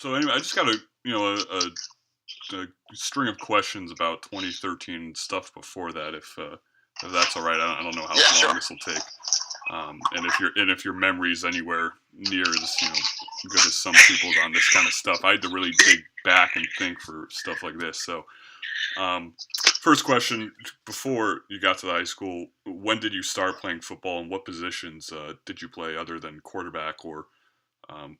So anyway, I just got a string of questions about 2013 stuff before that, if that's all right. I don't know how Yeah, long sure. this will take. And if your memory's anywhere near as good as some people's on this kind of stuff, I had to really dig back and think for stuff like this. So, first question: before you got to the high school, when did you start playing football, and what positions did you play other than quarterback, or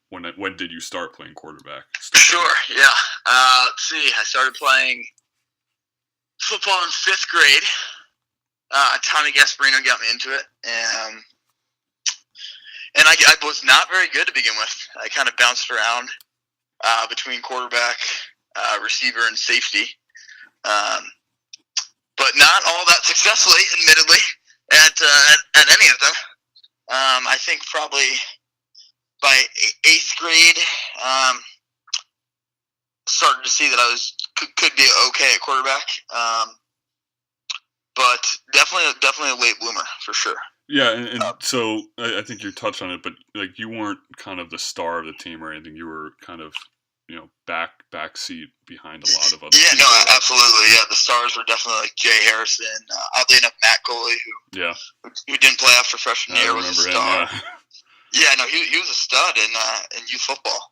when did you start playing quarterback? Sure, yeah. Let's see. I started playing football in 5th grade. Tommy Gasparino got me into it, and I was not very good to begin with. I kind of bounced around between quarterback, receiver, and safety, but not all that successfully, admittedly, at any of them. I think probably by 8th grade, started to see that I could be okay at quarterback, but definitely a late bloomer for sure. Yeah, and so I think you touched on it, but like you weren't kind of the star of the team or anything. You were kind of back seat behind a lot of other. Yeah, people. No, absolutely. Yeah, the stars were definitely like Jay Harrison. Oddly enough, Matt Coley, who didn't play after freshman year, was a star. Him, yeah, no, he was a stud in youth football.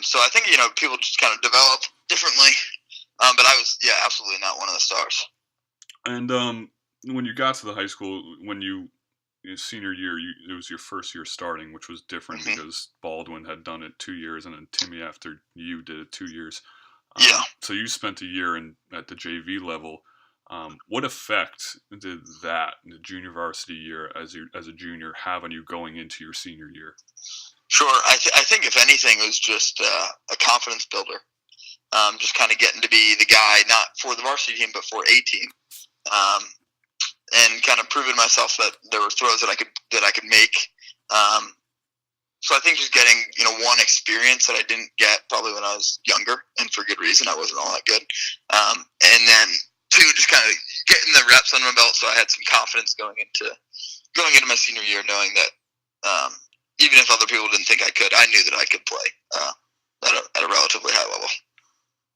So I think people just kind of develop differently, but I was absolutely not one of the stars. And when you got to the high school, when your senior year, it was your first year starting, which was different because Baldwin had done it 2 years, and then Timmy after you did it 2 years. So you spent a year at the JV level. What effect did that, the junior varsity year as a junior, have on you going into your senior year? Sure. I think if anything, it was just a confidence builder. Just kind of getting to be the guy, not for the varsity team, but for a team. And kind of proving myself that there were throws that I could make. So I think just getting one experience that I didn't get probably when I was younger, and for good reason. I wasn't all that good. And then 2, just kind of getting the reps under my belt, so I had some confidence going into my senior year, knowing that even if other people didn't think I could, I knew that I could play at a relatively high level.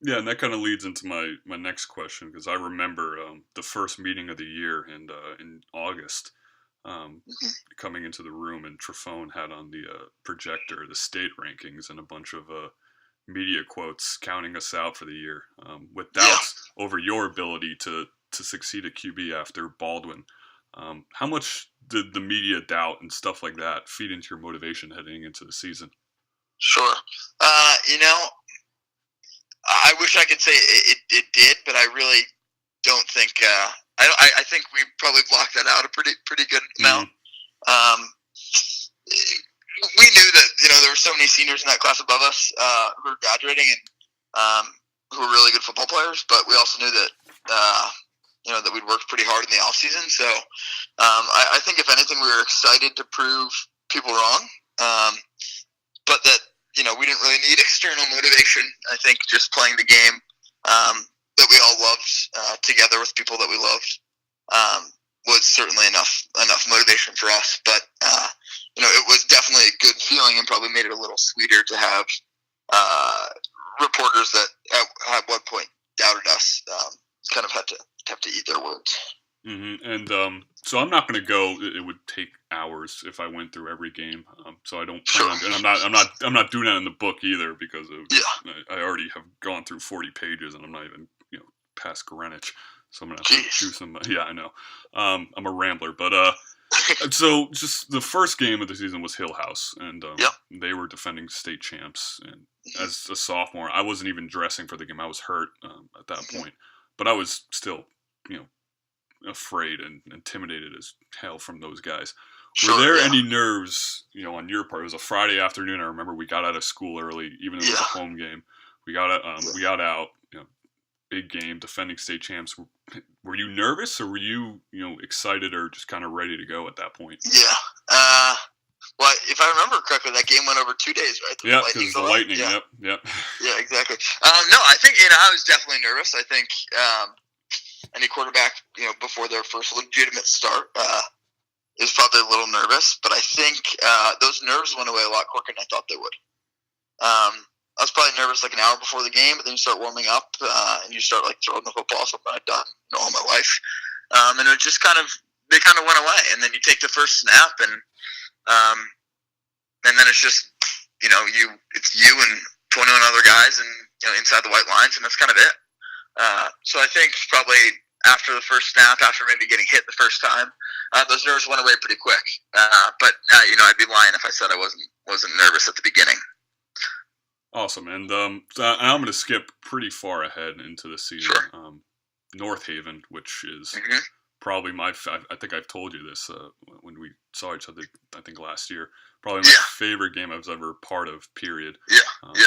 Yeah, and that kind of leads into my next question, because I remember the first meeting of the year in August, coming into the room, and Trifone had on the projector the state rankings and a bunch of media quotes counting us out for the year, with doubts over your ability to succeed at QB after Baldwin. How much did the media doubt and stuff like that feed into your motivation heading into the season? Sure. I wish I could say it did, but I really don't think. I think we probably blocked that out a pretty good amount. We knew that there were so many seniors in that class above us who were graduating and who were really good football players, but we also knew that that we'd worked pretty hard in the off season. So I think if anything, we were excited to prove people wrong, but that. We didn't really need external motivation. I think just playing the game that we all loved together with people that we loved was certainly enough motivation for us. But it was definitely a good feeling, and probably made it a little sweeter to have reporters that at one point doubted us. Kind of have to eat their words. Mm-hmm. And so I'm not going to go. It would take hours if I went through every game. So I don't plan on, and I'm not doing that in the book either, because I already have gone through 40 pages, and I'm not even past Greenwich. So I'm going to have to do some. Yeah, I know. I'm a rambler, but so just the first game of the season was Hill House, and they were defending state champs. And as a sophomore, I wasn't even dressing for the game. I was hurt at that point, but I was still afraid and intimidated as hell from those guys. Were there any nerves, on your part? It was a Friday afternoon. I remember we got out of school early, even though it was a home game. We got out, big game, defending state champs. Were you nervous, or were you, excited, or just kind of ready to go at that point? Yeah. Well, if I remember correctly, that game went over 2 days, right? Yeah, because the Lightning. Yep. Yeah, exactly. No, I think I was definitely nervous. I think any quarterback, before their first legitimate start, is probably a little nervous. But I think those nerves went away a lot quicker than I thought they would. was probably nervous like an hour before the game, but then you start warming up and you start like throwing the football, something I've done all my life, and it just they kind of went away. And then you take the first snap, and then it's just it's you and 21 other guys, and inside the white lines, and that's kind of it. So I think probably after the first snap, after maybe getting hit the first time, those nerves went away pretty quick. But I'd be lying if I said I wasn't nervous at the beginning. Awesome, and so I'm going to skip pretty far ahead into the season. Sure. North Haven, which is Mm-hmm. probably I think I've told you this when we saw each other, I think last year. Probably my favorite game I was ever part of, period.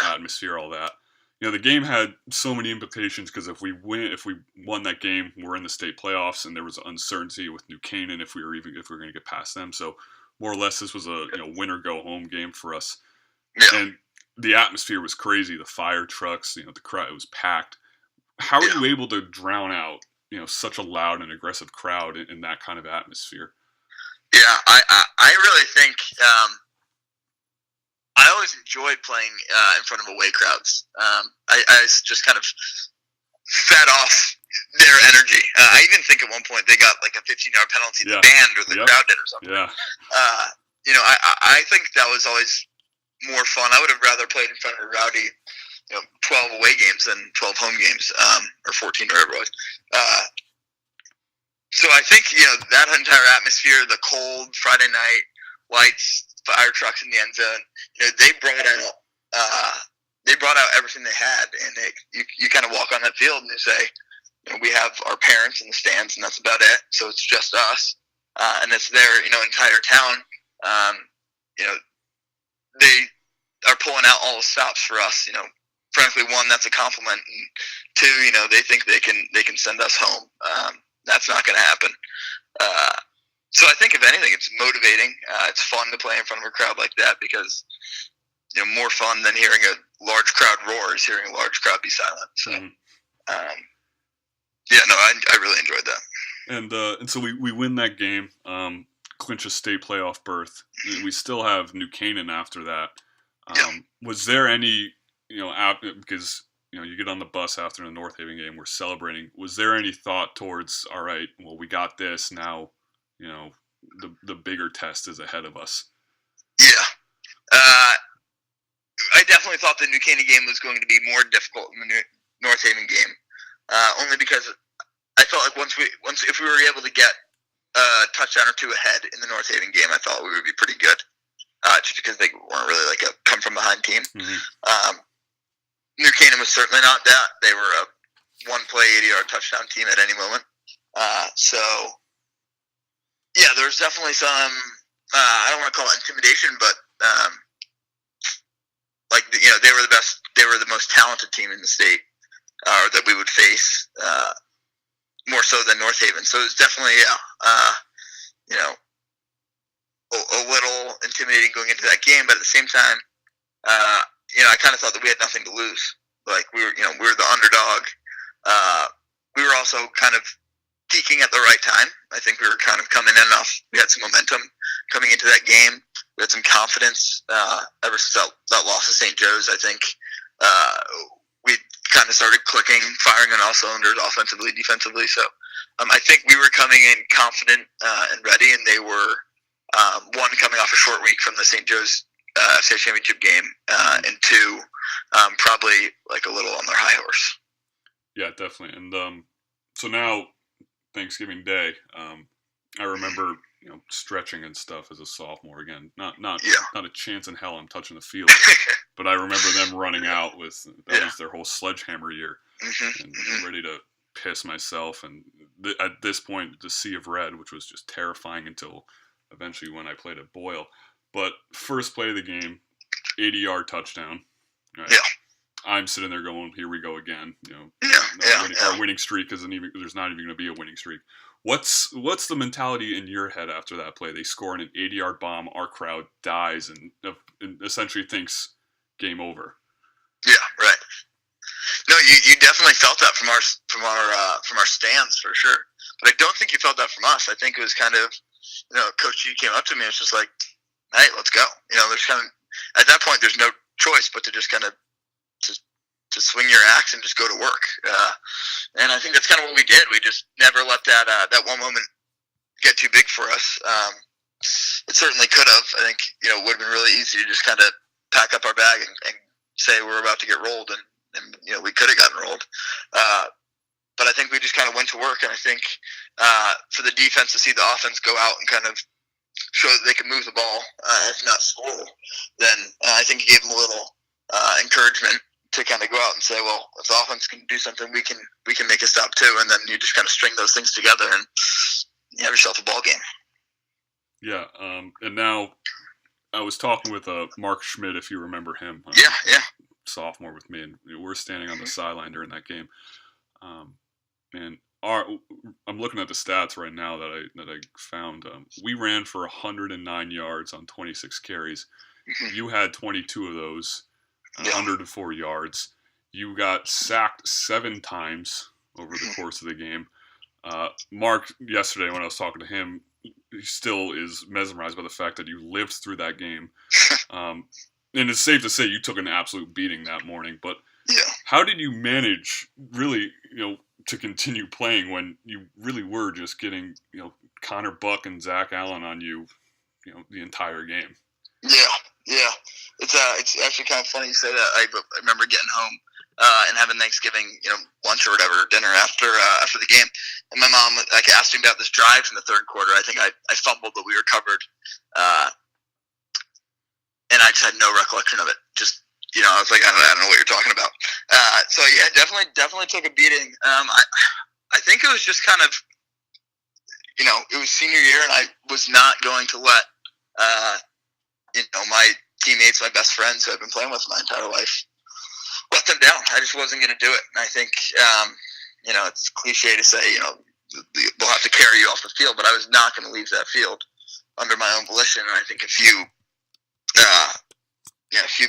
Atmosphere, all that. The game had so many implications because if we won that game, we're in the state playoffs, and there was uncertainty with New Canaan if we were going to get past them. So more or less, this was a win or go home game for us. Yeah. And the atmosphere was crazy. The fire trucks, the crowd, it was packed. How are you able to drown out such a loud and aggressive crowd in that kind of atmosphere? Yeah, I really think. I always enjoyed playing in front of away crowds. I just kind of fed off their energy. I even think at one point they got like a 15-yard penalty. The band or the crowd did or something. Yeah. I think that was always more fun. I would have rather played in front of a rowdy, 12 away games than 12 home games, or 14 or whatever it was. So I think that entire atmosphere, the cold Friday night lights, fire trucks in the end zone. They brought out everything they had, and you kind of walk on that field and they say, we have our parents in the stands, and that's about it. So it's just us, and it's their entire town. They are pulling out all the stops for us. Frankly, one, that's a compliment, and two, they think they can send us home. That's not going to happen. So I think if anything, it's motivating. It's fun to play in front of a crowd like that because, more fun than hearing a large crowd roar is hearing a large crowd be silent. So, I really enjoyed that. And so we win that game, clinch a state playoff berth. We still have New Canaan after that. Was there any, because you get on the bus after the North Haven game, we're celebrating. Was there any thought towards, all right, well, we got this now? The bigger test is ahead of us. Yeah. I definitely thought the New Canaan game was going to be more difficult than the North Haven game. Only because I felt like if we were able to get a touchdown or two ahead in the North Haven game, I thought we would be pretty good. Just because they weren't really like a come from behind team. Mm-hmm. New Canaan was certainly not that. They were a one-play 80-yard touchdown team at any moment. Yeah, there's definitely some, I don't want to call it intimidation, but they were the best, they were the most talented team in the state that we would face, more so than North Haven. So it's definitely, a little intimidating going into that game, but at the same time, I kind of thought that we had nothing to lose. Like we were the underdog. We were also kind of peaking at the right time. I think we were kind of coming in enough. We had some momentum coming into that game. We had some confidence. Ever since that loss to St. Joe's, I think we kind of started clicking, firing on all cylinders, offensively, defensively. So I think we were coming in confident and ready, and they were one, coming off a short week from the St. Joe's state championship game, and two, probably like a little on their high horse. Yeah, definitely. And so now, Thanksgiving Day, I remember stretching and stuff as a sophomore. Again, not a chance in hell I'm touching the field, but I remember them running out with that was their whole sledgehammer year, and ready to piss myself. And at this point, the sea of red, which was just terrifying until eventually when I played at Boyle. But first play of the game, 80-yard touchdown. Right? Yeah. I'm sitting there going, "Here we go again." Our winning streak isn't even. There's not even going to be a winning streak. What's the mentality in your head after that play? They score an 80-yard bomb. Our crowd dies and essentially thinks game over. Yeah, right. No, you definitely felt that from our stands for sure. But I don't think you felt that from us. I think it was kind of, Coach G came up to me and was just like, "Hey, let's go." There's kind of at that point there's no choice but to just kind of swing your axe and just go to work. And I think that's kind of what we did. We just never let that one moment get too big for us. It certainly could have. I think, it would have been really easy to just kind of pack up our bag and say we're about to get rolled, and we could have gotten rolled. But I think we just kind of went to work, and I think for the defense to see the offense go out and kind of show that they can move the ball, if not score, then I think it gave them a little encouragement to kind of go out and say, well, if the offense can do something, we can make a stop too, and then you just kind of string those things together and you have yourself a ball game. Yeah, and now I was talking with Mark Schmidt, if you remember him. Yeah. Sophomore with me, and we're standing on the sideline during that game. And I'm looking at the stats right now that I found. We ran for 109 yards on 26 carries. Mm-hmm. You had 22 of those, 104 yards. You got sacked 7 times over the course of the game. Mark, yesterday when I was talking to him, he still is mesmerized by the fact that you lived through that game. And it's safe to say you took an absolute beating that morning. But how did you manage, really, to continue playing when you really were just getting, Connor Buck and Zach Allen on you, the entire game? Yeah. It's actually kind of funny you say that. I remember getting home and having Thanksgiving, lunch or whatever, dinner after the game, and my mom asked me about this drive in the third quarter. I think I fumbled, but we recovered, and I just had no recollection of it. Just I was like, I don't know what you're talking about. So yeah, definitely took a beating. I think it was just kind of, it was senior year, and I was not going to let my teammates, my best friends who I've been playing with my entire life, let them down. I just wasn't going to do it. And I think, it's cliche to say, they'll have to carry you off the field, but I was not going to leave that field under my own volition. And I think a few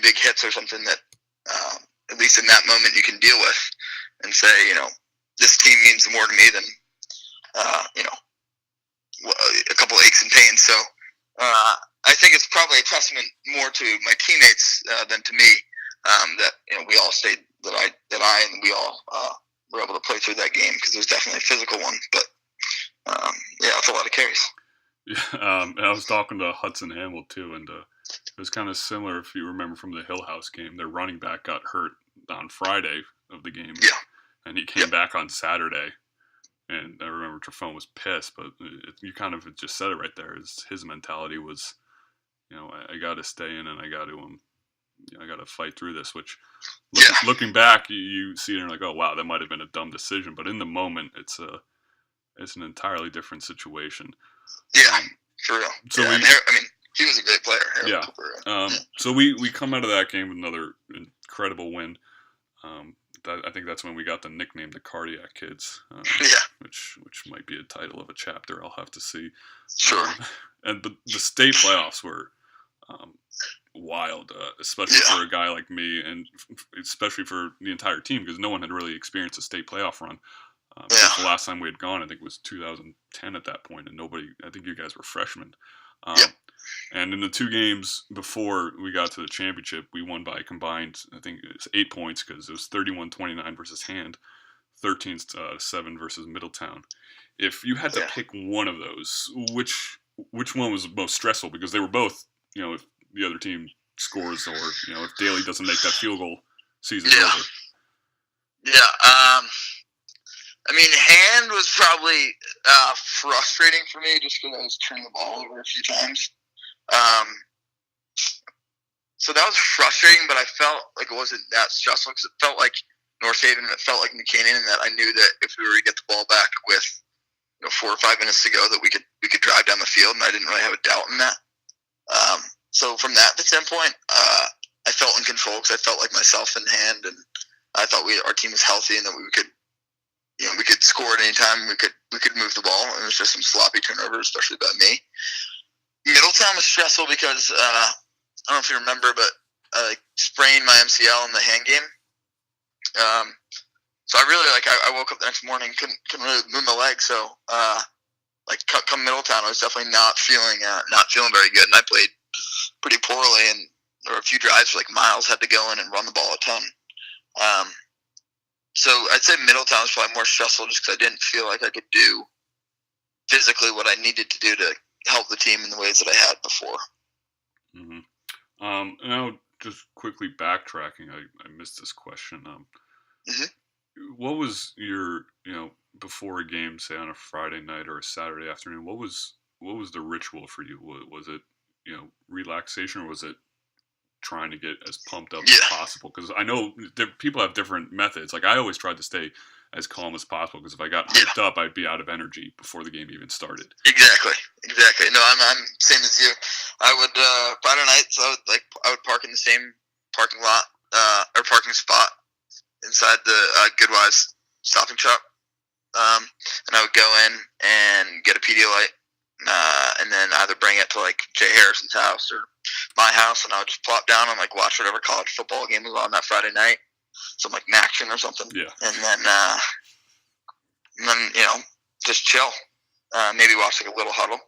big hits or something that, at least in that moment, you can deal with and say, this team means more to me than, a couple of aches and pains. So, I think it's probably a testament more to my teammates than to me that we all stayed, that I and we all were able to play through that game, because it was definitely a physical one. But it's a lot of carries. Yeah, and I was talking to Hudson Hamill too, and it was kind of similar, if you remember, from the Hill House game. Their running back got hurt on Friday of the game, and he came back on Saturday. And I remember Trafone was pissed, but you kind of just said it right there. His mentality was, I got to stay in, and I got to fight through this. Which, looking back, you see it and you're like, oh wow, that might have been a dumb decision. But in the moment, it's an entirely different situation. Yeah, for real. So he was a great player. Harold Cooper. So we come out of that game with another incredible win. I think that's when we got the nickname the Cardiac Kids, which might be a title of a chapter. I'll have to see. Sure. And the state playoffs were wild, especially for a guy like me, and especially for the entire team, because no one had really experienced a state playoff run. The last time we had gone, I think, was 2010 at that point, and I think you guys were freshmen. And in the 2 games before we got to the championship, we won by combined, I think it was 8 points, because it was 31-29 versus Hand, 13-7 versus Middletown. If you had to pick one of those, which one was most stressful? Because they were both, if the other team scores, or if Daly doesn't make that field goal, season's over. Hand was probably frustrating for me, just because I was turning the ball over a few times. So that was frustrating, but I felt like it wasn't that stressful, because it felt like North Haven, and it felt like New Canaan, and that I knew that if we were to get the ball back with 4 or 5 minutes to go, that we could drive down the field, and I didn't really have a doubt in that. So from that standpoint, I felt in control, because I felt like myself in Hand, and I thought our team was healthy, and that we could score at any time. We could move the ball, and it was just some sloppy turnovers, especially by me. Middletown was stressful because I don't know if you remember, but I sprained my MCL in the Hand game. So I really I woke up the next morning, couldn't really move my leg. So come Middletown, I was definitely not feeling very good, and I played pretty poorly. And there were a few drives where Miles had to go in and run the ball a ton. So I'd say Middletown was probably more stressful just because I didn't feel like I could do physically what I needed to do to help the team in the ways that I had before. Mm-hmm. Now, just quickly backtracking, I missed this question. What was your, before a game, say on a Friday night or a Saturday afternoon, what was the ritual for you? Was it, relaxation, or was it trying to get as pumped up as possible? Because I know people have different methods. Like, I always tried to stay as calm as possible, because if I got hyped up, I'd be out of energy before the game even started. Exactly. No, I'm same as you. I would Friday nights. I would park in the same parking lot or parking spot inside the Goodwives Stop and Shop, and I would go in and get a Pedialyte, and then either bring it to like Jay Harrison's house or my house, and I would just plop down and like watch whatever college football game was on that Friday night, some like Maction or something, and then just chill, maybe watch like a little huddle,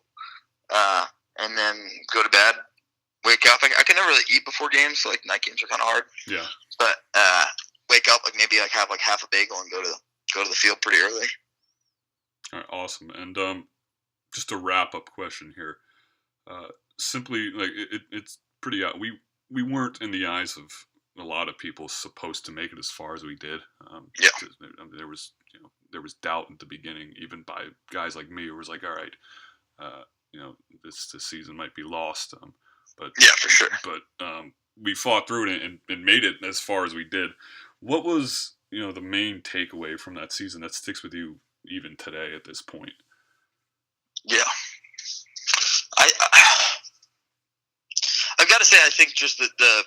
and then go to bed, wake up. I can never really eat before games, so like night games are kind of hard. Yeah, but wake up, like maybe like have like half a bagel and go to the field pretty early. All right, awesome. And just a wrap up question here. Simply, like it's pretty. We weren't, in the eyes of a lot of people, supposed to make it as far as we did. There was doubt at the beginning, even by guys like me, who was like, all right, this season might be lost. But yeah, for sure. But we fought through it and made it as far as we did. What was the main takeaway from that season that sticks with you even today at this point? Yeah, I've got to say, I think just the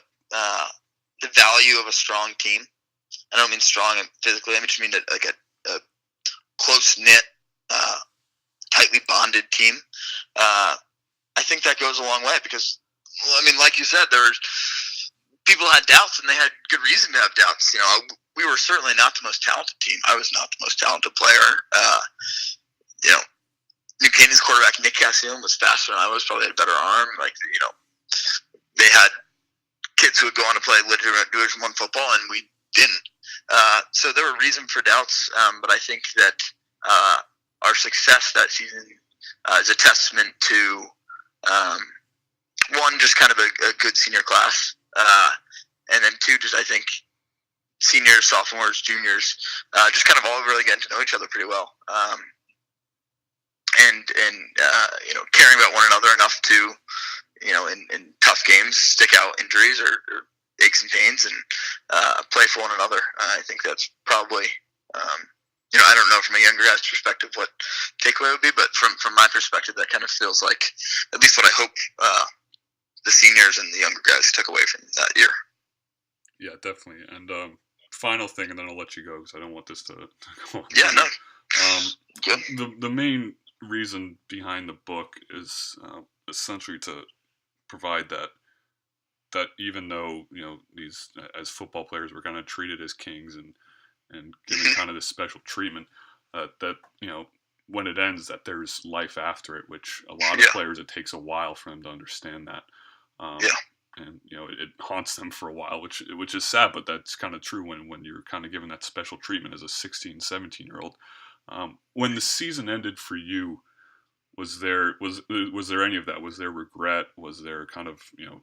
value of a strong team. I don't mean strong physically. I just mean like a close knit, tightly bonded team. I think that goes a long way because, well, I mean, like you said, people had doubts, and they had good reason to have doubts. We were certainly not the most talented team. I was not the most talented player. New Canaan's quarterback Nick Cassione was faster than I was. Probably had a better arm. They had kids who would go on to play legitimate Division I football, and we didn't. So there were reason for doubts, but I think that our success that season is a testament to one, just kind of a good senior class, and then two, just I think seniors, sophomores, juniors, just kind of all really getting to know each other pretty well, and caring about one another enough to in tough games stick out injuries or aches and pains and play for one another. I think that's probably I don't know from a younger guy's perspective what takeaway would be, but from my perspective, that kind of feels like at least what I hope the seniors and the younger guys took away from that year. Yeah, definitely. And final thing, and then I'll let you go because I don't want this to go on. Yeah, no. Good. The main reason behind the book is essentially to provide that even though these as football players we're kind of treated as kings and given kind of this special treatment, that when it ends, that there's life after it, which a lot of players, it takes a while for them to understand that. And it haunts them for a while, which is sad, but that's kind of true when you're kind of given that special treatment as a 16, 17-year-old. When the season ended for you, was there any of that? Was there regret? Was there kind of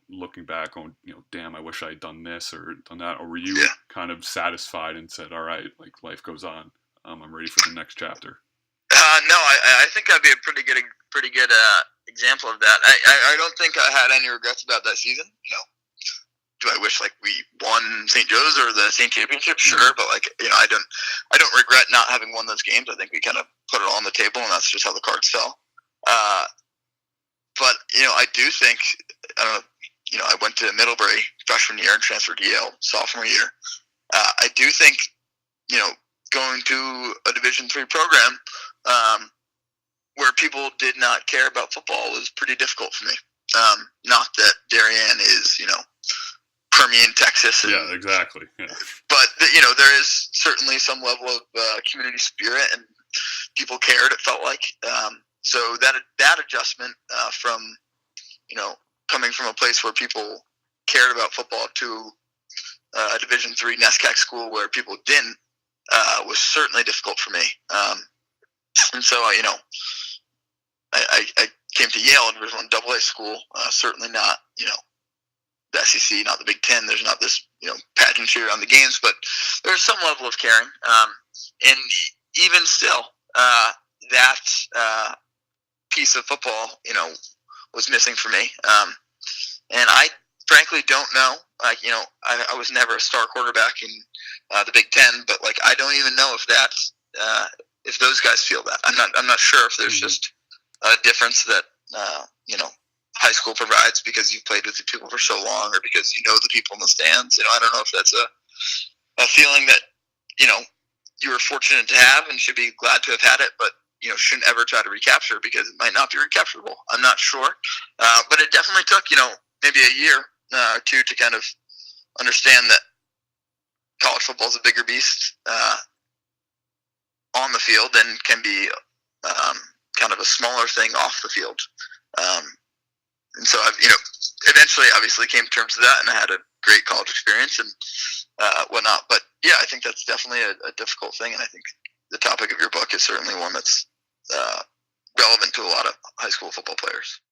looking back on damn, I wish I had done this or done that, or were you kind of satisfied and said, all right, like life goes on, I'm ready for the next chapter? No, I think I'd be a pretty good example of that. I don't think I had any regrets about that season. Do I wish like we won St. Joe's or the state championship? Sure, but I don't regret not having won those games. I think we kind of put it all on the table, and that's just how the cards fell. But I do think I went to Middlebury freshman year and transferred to Yale sophomore year. I do think going to a Division III program where people did not care about football was pretty difficult for me. Not that Darien is Permian, Texas. Yeah, exactly. Yeah. But there is certainly some level of community spirit, and people cared. It felt like. So that adjustment from coming from a place where people cared about football to a Division III NESCAC school where people didn't was certainly difficult for me. And so, I came to Yale, a Division I AA school, certainly not, the SEC, not the Big Ten. There's not this, pageantry around the games, but there's some level of caring. And even still, that piece of football, was missing for me. And I frankly don't know. I was never a star quarterback in the Big Ten, but I don't even know if that's if those guys feel that. I'm not sure if there's just a difference that high school provides because you've played with the people for so long, or because you know the people in the stands. I don't know if that's a feeling that you were fortunate to have and should be glad to have had it, but shouldn't ever try to recapture because it might not be recapturable. I'm not sure, but it definitely took maybe a year or two to kind of understand that college football is a bigger beast on the field and can be kind of a smaller thing off the field. And so I've eventually obviously came to terms with that, and I had a great college experience and whatnot. But yeah, I think that's definitely a difficult thing, and I think the topic of your book is certainly one that's relevant to a lot of high school football players.